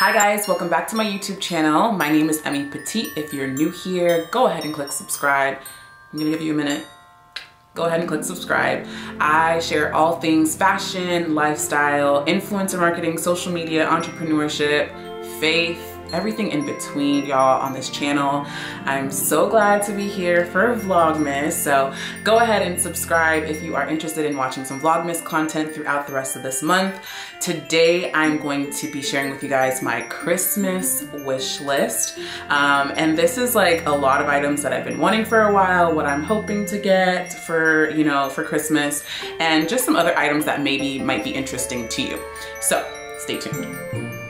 Hi guys, welcome back to my YouTube channel. My name is Emmy Petite. If you're new here, go ahead and click subscribe. I'm gonna give you a minute. Go ahead and click subscribe. I share all things fashion, lifestyle, influencer marketing, social media, entrepreneurship, faith, everything in between, y'all, on this channel. I'm so glad to be here for Vlogmas. So go ahead and subscribe if you are interested in watching some Vlogmas content throughout the rest of this month. Today, I'm going to be sharing with you guys my Christmas wish list. And this is like a lot of items that I've been wanting for a while, what I'm hoping to get for, you know, for Christmas, and just some other items that maybe might be interesting to you. So stay tuned.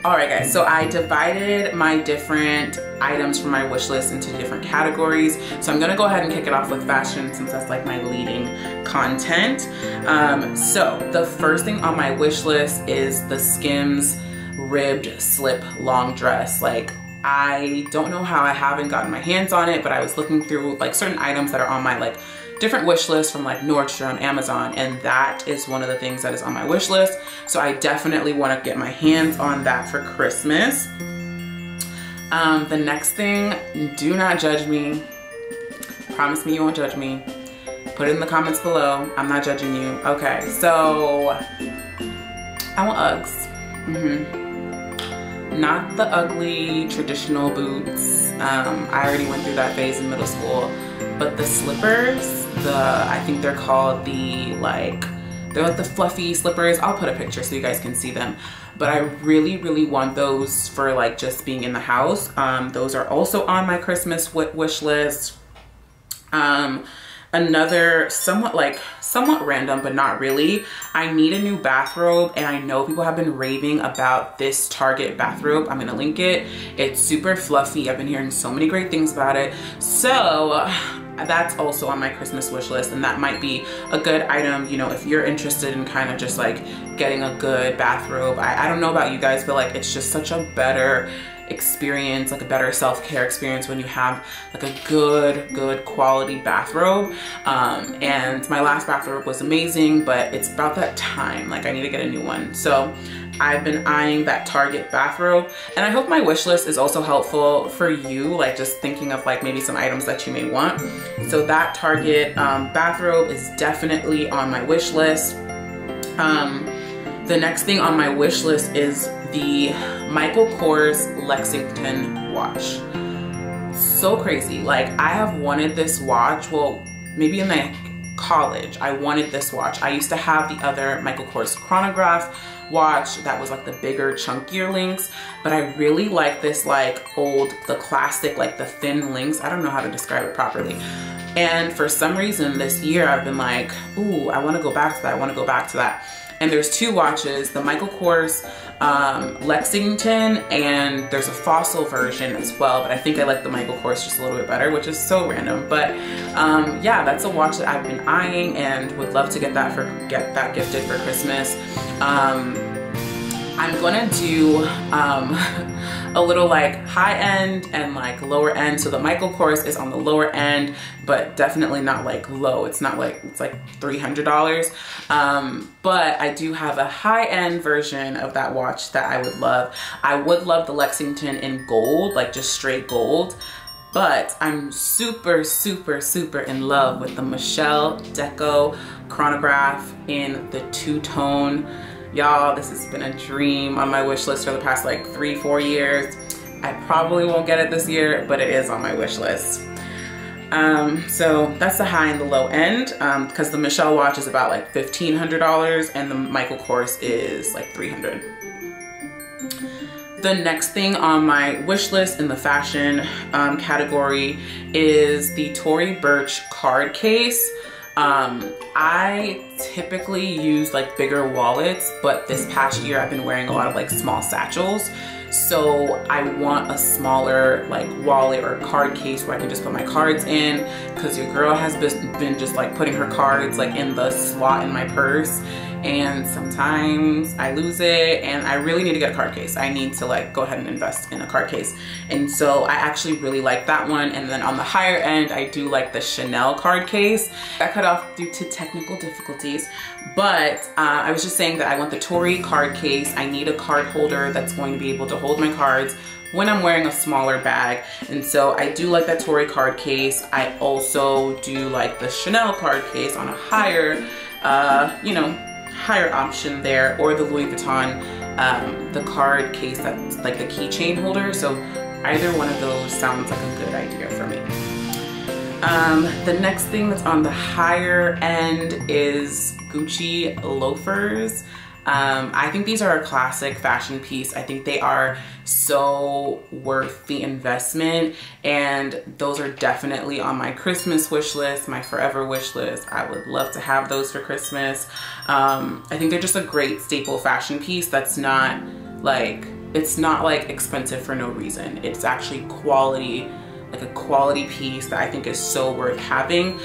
All right guys, so I divided my different items from my wish list into different categories. So I'm gonna go ahead and kick it off with fashion since that's like my leading content. So the first thing on my wish list is the Skims ribbed slip long dress. Like, I don't know how I haven't gotten my hands on it, but I was looking through like certain items that are on my like different wish lists from like Nordstrom, Amazon, and that is one of the things that is on my wish list. So I definitely want to get my hands on that for Christmas. The next thing, do not judge me. Promise me you won't judge me. Put it in the comments below. I'm not judging you. Okay, so I want Uggs. Not the ugly traditional boots. I already went through that phase in middle school. But the slippers, I think they're called they're like the fluffy slippers. I'll put a picture so you guys can see them. But I really, really want those for like just being in the house. Those are also on my Christmas wish list. Another somewhat random, but not really. I need a new bathrobe, and I know people have been raving about this Target bathrobe. I'm gonna link it. It's super fluffy. I've been hearing so many great things about it. So that's also on my Christmas wish list, and that might be a good item, you know, if you're interested in kind of just like getting a good bathrobe. I don't know about you guys, but like it's just such a better experience, like a better self-care experience when you have like a good quality bathrobe. And my last bathrobe was amazing, but it's about that time, like I need to get a new one. So I've been eyeing that Target bathrobe, and I hope my wish list is also helpful for you, like just thinking of like maybe some items that you may want. So that Target bathrobe is definitely on my wish list. The next thing on my wish list is the Michael Kors Lexington watch. So crazy. Like, I have wanted this watch, well, maybe in my college, I wanted this watch. I used to have the other Michael Kors chronograph watch that was like the bigger, chunkier links, but I really like this like the classic, like the thin links. I don't know how to describe it properly. And for some reason this year I've been like, ooh, I want to go back to that. I want to go back to that. And there's two watches, the Michael Kors Lexington, and there's a Fossil version as well, but I think I like the Michael Kors just a little bit better, which is so random. But yeah, that's a watch that I've been eyeing and would love to get that gifted for Christmas. I'm gonna do a little like high end and like lower end. So the Michael Kors is on the lower end, but definitely not like low. It's not like, it's like $300. But I do have a high end version of that watch that I would love. I would love the Lexington in gold, like just straight gold. But I'm super in love with the Michelle Deco chronograph in the two-tone. Y'all, this has been a dream on my wish list for the past like 3-4 years. I probably won't get it this year, but it is on my wish list. So that's the high and the low end, because the Michelle watch is about like $1,500 and the Michael Kors is like $300. The next thing on my wish list in the fashion category is the Tory Burch card case. I typically use like bigger wallets, but this past year I've been wearing a lot of like small satchels. So I want a smaller like wallet or card case where I can just put my cards in, because your girl has been just like putting her cards like in the slot in my purse, and sometimes I lose it, and I really need to get a card case. I need to like go ahead and invest in a card case. And so I actually really like that one. And then on the higher end, I do like the Chanel card case. That cut off due to technical difficulties. case. But I was just saying that I want the Tory card case. I need a card holder that's going to be able to hold my cards when I'm wearing a smaller bag. And so I do like that Tory card case. I also do like the Chanel card case on a higher, you know, higher option there, or the Louis Vuitton, the card case that's like the keychain holder. So either one of those sounds like a good idea for me. The next thing that's on the higher end is Gucci loafers. I think these are a classic fashion piece. I think they are so worth the investment, and those are definitely on my Christmas wish list, my forever wish list. I would love to have those for Christmas. I think they're just a great staple fashion piece that's not like, it's not like expensive for no reason. It's actually quality, like a quality piece that I think is so worth having.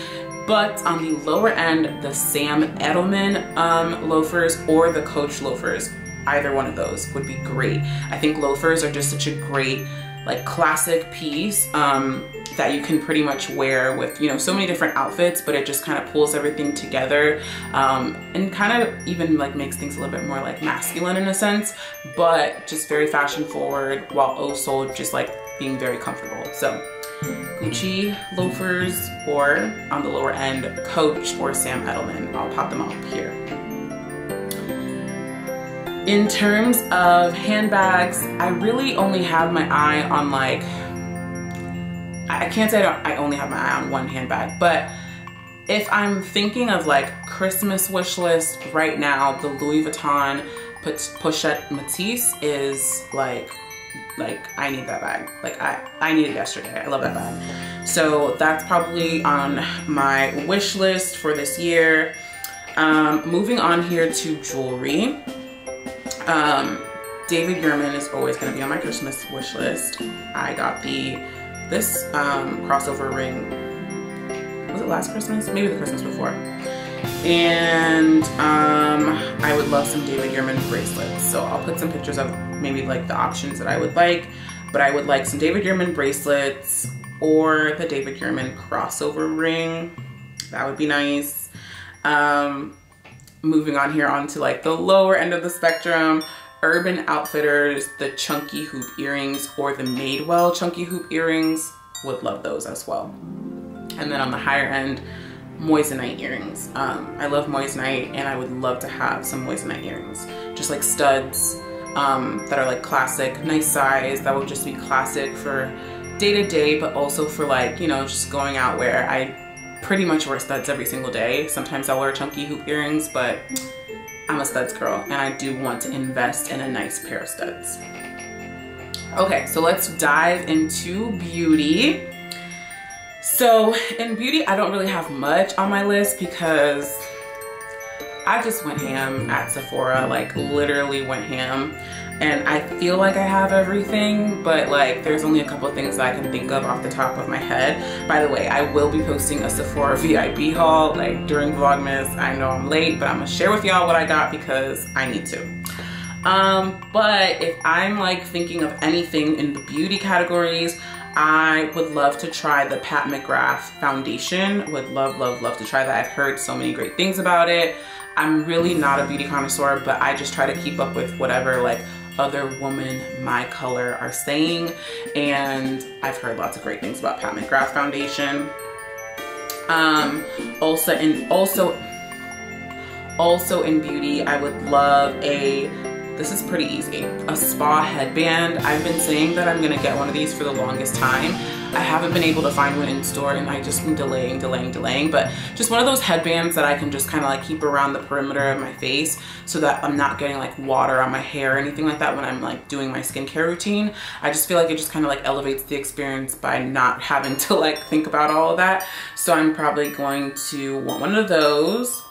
But on the lower end, the Sam Edelman loafers or the Coach loafers, either one of those would be great. I think loafers are just such a great, like, classic piece that you can pretty much wear with, you know, so many different outfits, but it just kind of pulls everything together and kind of even like makes things a little bit more like masculine in a sense, but just very fashion forward while also just like being very comfortable. So Gucci loafers, or on the lower end, Coach or Sam Edelman. I'll pop them up here. In terms of handbags, I really only have my eye on like, I can't say I only have my eye on one handbag, but if I'm thinking of like Christmas wish list right now, the Louis Vuitton Pochette Matisse is like I need that bag. Like I need it yesterday. I love that bag. So that's probably on my wish list for this year. Moving on here to jewelry. David Yurman is always gonna be on my Christmas wish list. I got this crossover ring, was it last Christmas? Maybe the Christmas before. And I would love some David Yurman bracelets. So I'll put some pictures of maybe like the options that I would like, but I would like some David Yurman bracelets or the David Yurman crossover ring. That would be nice. Moving on here onto like the lower end of the spectrum, Urban Outfitters, the chunky hoop earrings or the Madewell chunky hoop earrings, would love those as well. And then on the higher end, moissanite earrings. I love moissanite and I would love to have some moissanite earrings. Just like studs that are like classic, nice size, that would just be classic for day to day, but also for like, you know, just going out where I pretty much wear studs every single day. Sometimes I'll wear chunky hoop earrings, but I'm a studs girl and I do want to invest in a nice pair of studs. Okay, so let's dive into beauty. So in beauty, I don't really have much on my list because I just went ham at Sephora, like literally went ham. And I feel like I have everything, but like there's only a couple of things that I can think of off the top of my head. By the way, I will be posting a Sephora VIP haul like during Vlogmas. I know I'm late, but I'm gonna share with y'all what I got because I need to. But if I'm like thinking of anything in the beauty categories, I would love to try the Pat McGrath foundation. Would love, love, love to try that. I've heard so many great things about it. I'm really not a beauty connoisseur, but I just try to keep up with whatever like other women my color are saying. And I've heard lots of great things about Pat McGrath foundation. Also in beauty, I would love this is pretty easy, a spa headband. I've been saying that I'm gonna get one of these for the longest time. I haven't been able to find one in store and I just been delaying, but just one of those headbands that I can just kind of like keep around the perimeter of my face so that I'm not getting like water on my hair or anything like that when I'm like doing my skincare routine. I just feel like it just kind of like elevates the experience by not having to like think about all of that. So I'm probably going to want one of those.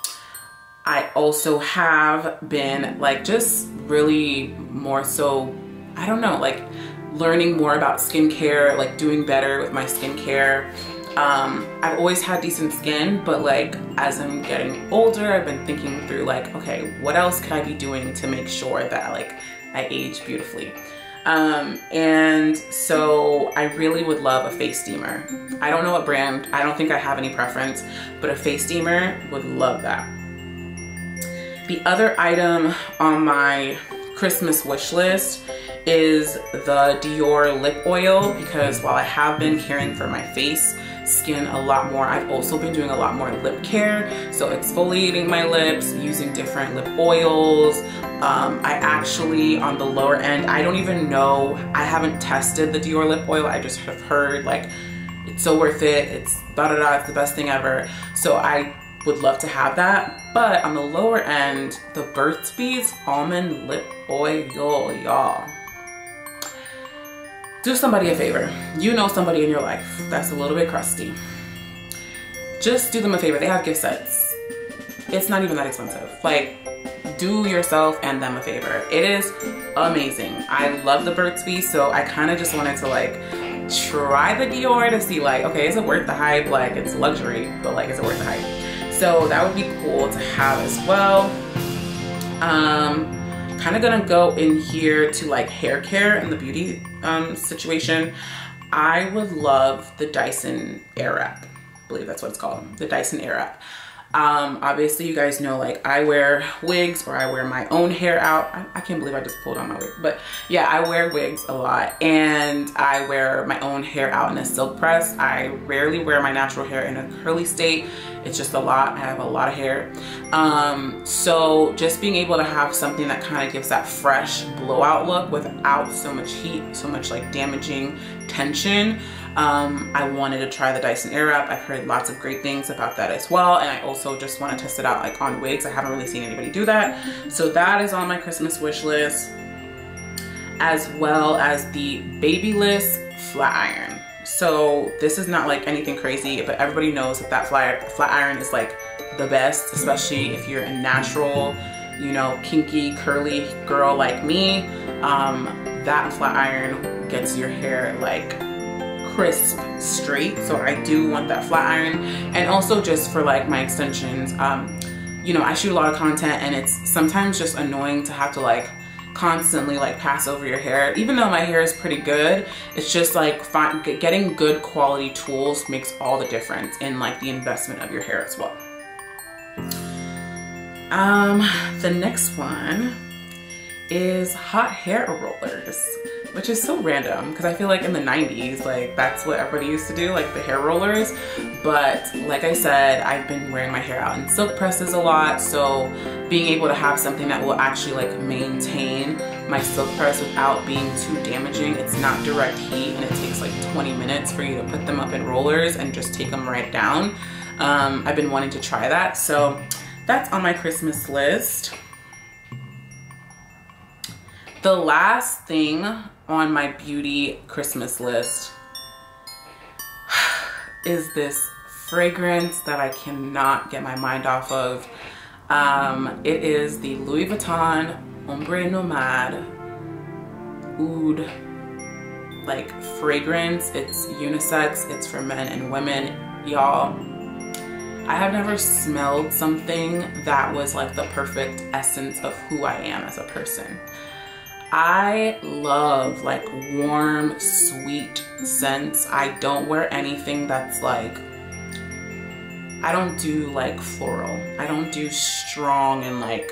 I also have been like just really more so, I don't know, like learning more about skincare, like doing better with my skincare. I've always had decent skin, but like as I'm getting older, I've been thinking through like, okay, what else could I be doing to make sure that like I age beautifully? And so I really would love a face steamer. I don't know what brand, I don't think I have any preference, but a face steamer, would love that. The other item on my Christmas wish list is the Dior Lip Oil, because while I have been caring for my face, skin a lot more, I've also been doing a lot more lip care. So exfoliating my lips, using different lip oils. I actually, on the lower end, I don't even know, I haven't tested the Dior Lip Oil. I just have heard like, it's so worth it. It's da-da-da, it's the best thing ever. So I would love to have that. But on the lower end, the Burch Almond Lip Oil, y'all. Do somebody a favor. You know somebody in your life that's a little bit crusty. Just do them a favor. They have gift sets. It's not even that expensive. Like, do yourself and them a favor. It is amazing. I love the Burch, so I kind of just wanted to like try the Dior to see like, okay, is it worth the hype? Like, it's luxury, but like, is it worth the hype? So that would be cool to have as well. Kind of gonna go in here to like hair care and the beauty situation. I would love the Dyson Airwrap. I believe that's what it's called, the Dyson Airwrap. Obviously you guys know, like, I wear wigs or I wear my own hair out. I can't believe I just pulled on my wig, but yeah, I wear wigs a lot and I wear my own hair out in a silk press. I rarely wear my natural hair in a curly state. It's just a lot. I have a lot of hair. So just being able to have something that kind of gives that fresh blowout look without so much heat, so much like damaging tension. I wanted to try the Dyson Airwrap. I've heard lots of great things about that as well. And I also just want to test it out like on wigs. I haven't really seen anybody do that. So that is on my Christmas wish list, as well as the Babyliss flat iron. So this is not like anything crazy, but everybody knows that that flat iron is like the best, especially if you're a natural, you know, kinky, curly girl like me. That flat iron gets your hair like crisp, straight. So I do want that flat iron. And also just for like my extensions, you know, I shoot a lot of content and it's sometimes just annoying to have to like constantly like pass over your hair. Even though my hair is pretty good, it's just like getting good quality tools makes all the difference in like the investment of your hair as well. The next one is hot hair rollers, which is so random because I feel like in the 90s, like that's what everybody used to do, like the hair rollers. But like I said, I've been wearing my hair out in silk presses a lot. So being able to have something that will actually like maintain my silk press without being too damaging. It's not direct heat and it takes like 20 minutes for you to put them up in rollers and just take them right down. I've been wanting to try that. So that's on my Christmas list. The last thing on my beauty Christmas list is this fragrance that I cannot get my mind off of. It is the Louis Vuitton Ombre Nomade Oud like fragrance. It's unisex, it's for men and women, y'all. I have never smelled something that was like the perfect essence of who I am as a person. I love like warm, sweet scents. I don't wear anything that's like, I don't do like floral. I don't do strong and like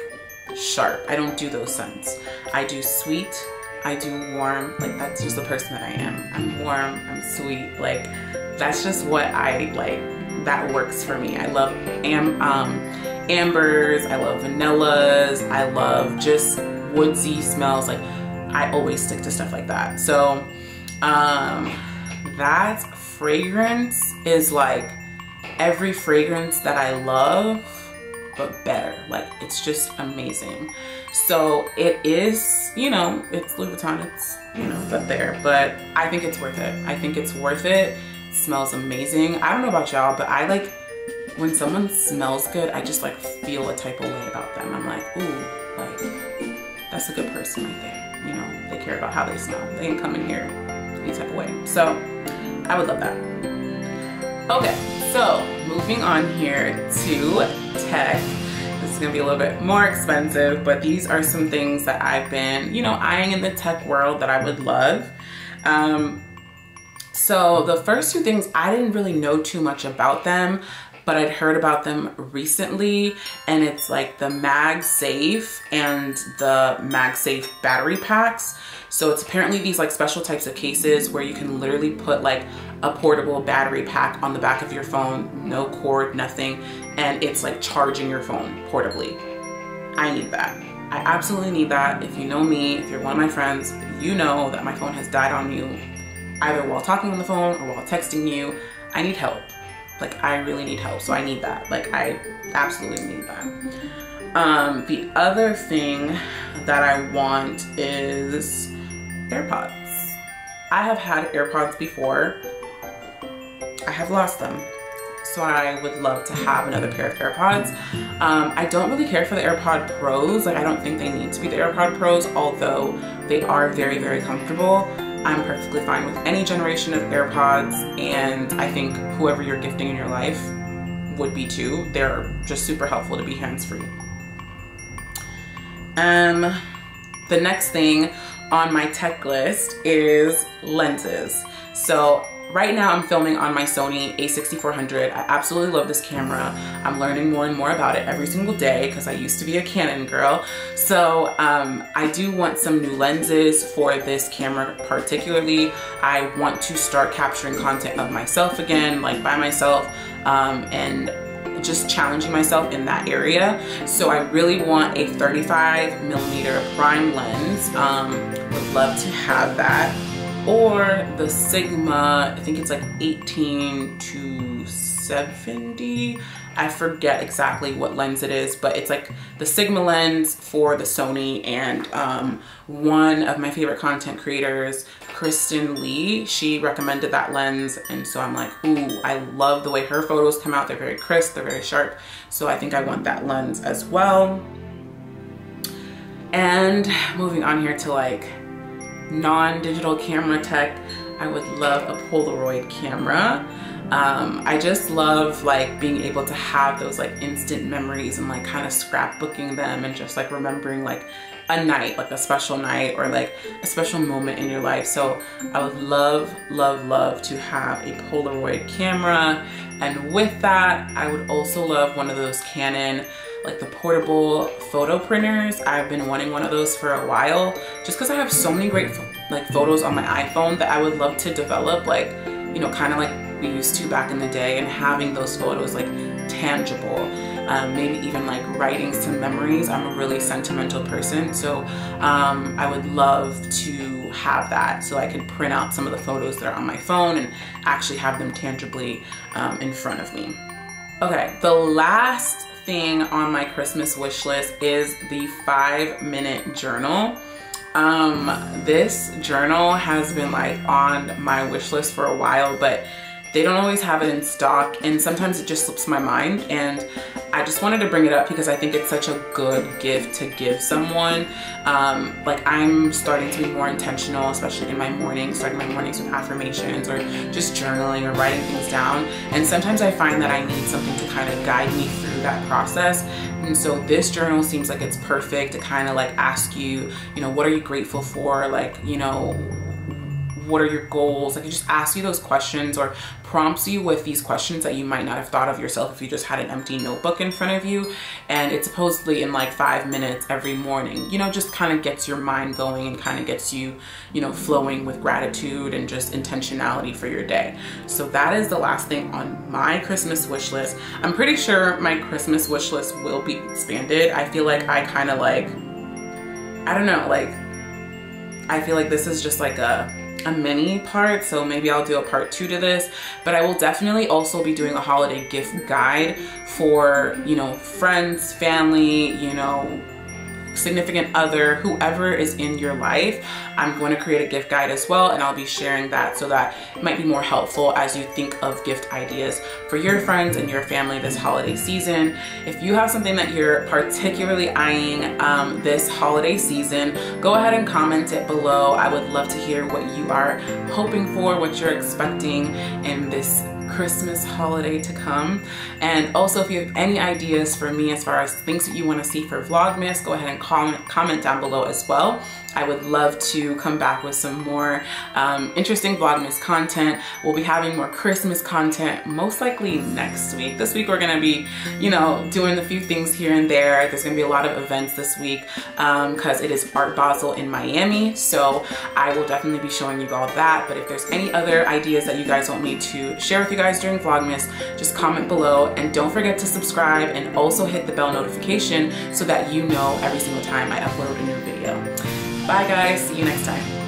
sharp. I don't do those scents. I do sweet, I do warm. Like that's just the person that I am. I'm warm, I'm sweet. Like that's just what I like. That works for me. I love ambers, I love vanillas, I love just woodsy smells. Like I always stick to stuff like that. So that fragrance is like every fragrance that I love, but better. Like it's just amazing. So it is, you know, it's Louis Vuitton, it's, you know, it's up there, but I think it's worth it. I think it's worth it. It smells amazing. I don't know about y'all, but I like when someone smells good, I just like feel a type of way about them. I'm like, ooh, like that's a good person right there. You know, they care about how they smell. They can come in here any type of way. So I would love that. Okay, so moving on here to tech. This is gonna be a little bit more expensive, but these are some things that I've been, you know, eyeing in the tech world that I would love. So the first two things, I didn't really know too much about them, but I'd heard about them recently, and it's like the Magsafe and the Magsafe battery packs. So it's apparently these like special types of cases where you can literally put like a portable battery pack on the back of your phone, no cord, nothing, and it's like charging your phone portably. I need that. I absolutely need that. If you know me, if you're one of my friends, you know that my phone has died on you, either while talking on the phone or while texting you. I need help. Like, I really need help, so I need that. Like, I absolutely need that. The other thing that I want is AirPods. I have had AirPods before. I have lost them. So I would love to have another pair of AirPods. I don't really care for the AirPod Pros. Like, I don't think they need to be the AirPod Pros, although they are very, very comfortable. I'm perfectly fine with any generation of AirPods, and I think whoever you're gifting in your life would be too. They're just super helpful to be hands-free. The next thing on my tech list is lenses. So right now I'm filming on my Sony a6400. I absolutely love this camera. I'm learning more and more about it every single day because I used to be a Canon girl. So I do want some new lenses for this camera particularly. I want to start capturing content of myself again, like by myself, and just challenging myself in that area. So I really want a 35mm prime lens. Would love to have that. Or the Sigma, I think it's like 18 to 70. I forget exactly what lens it is, but it's like the Sigma lens for the Sony. And one of my favorite content creators, Kristen Lee, she recommended that lens. And so I'm like, ooh, I love the way her photos come out. They're very crisp, they're very sharp. So I think I want that lens as well. And moving on here to like non-digital camera tech, I would love a Polaroid camera. I just love like being able to have those like instant memories and like kind of scrapbooking them and just like remembering like a night, like a special night or like a special moment in your life. So I would love, love, love to have a Polaroid camera. And with that, I would also love one of those Canon, like the portable photo printers. I've been wanting one of those for a while just because I have so many great like photos on my iPhone that I would love to develop, like, you know, kind of like we used to back in the day, and having those photos like tangible. Maybe even like writing some memories. I'm a really sentimental person, so I would love to have that so I could print out some of the photos that are on my phone and actually have them tangibly in front of me. Okay, the last thing on my Christmas wish list is the 5-minute journal. This journal has been like on my wish list for a while, but they don't always have it in stock, and sometimes it just slips my mind, and I just wanted to bring it up because I think it's such a good gift to give someone. Like, I'm starting to be more intentional, especially in my mornings, starting my mornings with affirmations or just journaling or writing things down. And sometimes I find that I need something to kind of guide me through that process. And so this journal seems like it's perfect to kind of like ask you, you know, what are you grateful for? Like, you know, what are your goals? Like, it just asks you those questions or prompts you with these questions that you might not have thought of yourself if you just had an empty notebook in front of you. And it's supposedly in like 5 minutes every morning, you know, just kind of gets your mind going and kind of gets you, you know, flowing with gratitude and just intentionality for your day. So that is the last thing on my Christmas wish list. I'm pretty sure my Christmas wish list will be expanded. I feel like I kind of like, I don't know, like, I feel like this is just like a mini part, so maybe I'll do a part 2 to this, but I will definitely also be doing a holiday gift guide for, you know, friends, family, you know, significant other, whoever is in your life. I'm going to create a gift guide as well, and I'll be sharing that so that it might be more helpful as you think of gift ideas for your friends and your family this holiday season. If you have something that you're particularly eyeing this holiday season, go ahead and comment it below. I would love to hear what you are hoping for, what you're expecting in this Christmas holiday to come. And also, if you have any ideas for me as far as things that you want to see for Vlogmas, go ahead and comment down below as well. I would love to come back with some more interesting Vlogmas content. We'll be having more Christmas content most likely next week. This week we're gonna be, you know, doing a few things here and there. There's gonna be a lot of events this week because it is Art Basel in Miami. So I will definitely be showing you all that. But if there's any other ideas that you guys want me to share with you guys during Vlogmas, just comment below, and don't forget to subscribe and also hit the bell notification so that you know every single time I upload a new video. Bye guys, see you next time.